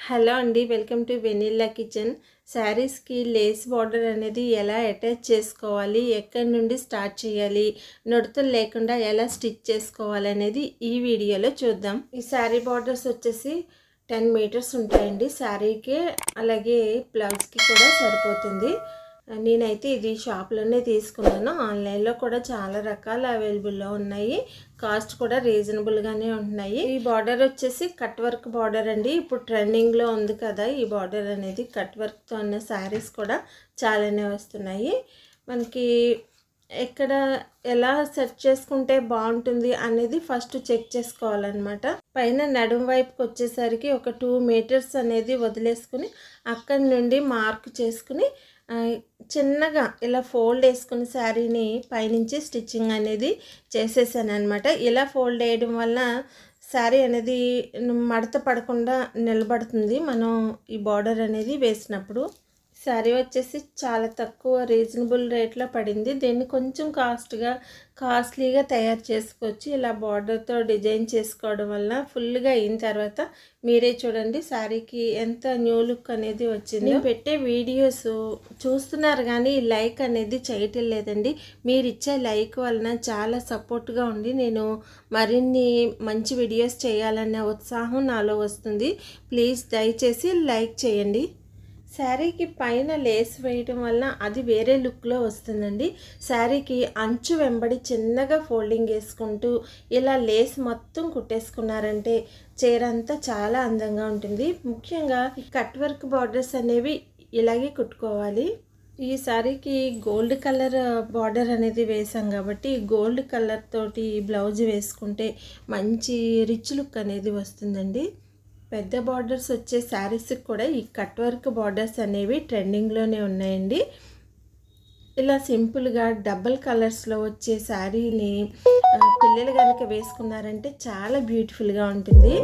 Hello అండి, welcome to vanilla kitchen. శారీస్కి lace border అనేది ఎలా అటాచ్ చేసుకోవాలి, ఎక్కడి నుండి స్టార్ట్ చేయాలి, నుడతలు లేకుండా ఎలా స్టిచ్ చేసుకోవాలి అనేది ఈ వీడియోలో చూద్దాం. ఈ శారీ బార్డర్స్ వచ్చేసి 10 మీటర్స్ ఉంటాయండి శారీకి, అలాగే బ్లౌజ్కి కూడా సరిపోతుంది. నేనైతే ఇది షాప్లోనే తీసుకున్నాను. ఆన్లైన్లో కూడా చాలా రకాల అవైలబుల్లో ఉన్నాయి. కాస్ట్ కూడా రీజనబుల్గానే ఉంటున్నాయి. ఈ బార్డర్ వచ్చేసి కట్ వర్క్ బార్డర్ అండి. ఇప్పుడు ట్రెండింగ్లో ఉంది కదా ఈ బార్డర్ అనేది. కట్ వర్క్తో ఉన్న శారీస్ కూడా చాలానే వస్తున్నాయి. మనకి ఎక్కడ ఎలా సెట్ చేసుకుంటే బాగుంటుంది అనేది ఫస్ట్ చెక్ చేసుకోవాలన్నమాట. పైన నడుం వైపుకి వచ్చేసరికి ఒక 2 మీటర్స్ అనేది వదిలేసుకుని అక్కడి నుండి మార్క్ చేసుకుని చిన్నగా ఇలా ఫోల్డ్ వేసుకుని శారీని పైనుంచి స్టిచ్చింగ్ అనేది చేసేసాను అనమాట. ఇలా ఫోల్డ్ వేయడం వల్ల శారీ అనేది మడత పడకుండా నిలబడుతుంది మనం ఈ బార్డర్ అనేది వేసినప్పుడు. శారీ వచ్చేసి చాలా తక్కువ రీజనబుల్ రేట్లో పడింది. దీన్ని కొంచెం కాస్ట్లీగా తయారు చేసుకోవచ్చు. ఇలా బార్డర్తో డిజైన్ చేసుకోవడం వల్ల ఫుల్గా అయిన తర్వాత మీరే చూడండి శారీకి ఎంత న్యూ లుక్ అనేది వచ్చింది. నేను పెట్టే వీడియోస్ చూస్తున్నారు కానీ లైక్ అనేది చేయటం లేదండి. మీరు ఇచ్చే లైక్ వలన చాలా సపోర్ట్గా ఉండి నేను మరిన్ని మంచి వీడియోస్ చేయాలనే ఉత్సాహం నాలో వస్తుంది. ప్లీజ్ దయచేసి లైక్ చేయండి. శారీకి పైన లేస్ వేయడం వల్ల అది వేరే లుక్లో వస్తుందండి. శారీకి అంచు వెంబడి చిన్నగా ఫోల్డింగ్ వేసుకుంటూ ఇలా లేస్ మొత్తం కుట్టేసుకున్నారంటే చీర అంతా చాలా అందంగా ఉంటుంది. ముఖ్యంగా ఈ కట్ వర్క్ బార్డర్స్ అనేవి ఇలాగే కుట్టుకోవాలి. ఈ శారీకి గోల్డ్ కలర్ బార్డర్ అనేది వేసాం కాబట్టి గోల్డ్ కలర్ తోటి బ్లౌజ్ వేసుకుంటే మంచి రిచ్ లుక్ అనేది వస్తుందండి. పెద్ద బార్డర్స్ వచ్చే శారీస్కి కూడా ఈ కట్ వర్క్ బార్డర్స్ అనేవి ట్రెండింగ్లోనే ఉన్నాయండి. ఇలా సింపుల్గా డబల్ కలర్స్లో వచ్చే శారీని పిల్లలు కనుక వేసుకున్నారంటే చాలా బ్యూటిఫుల్గా ఉంటుంది.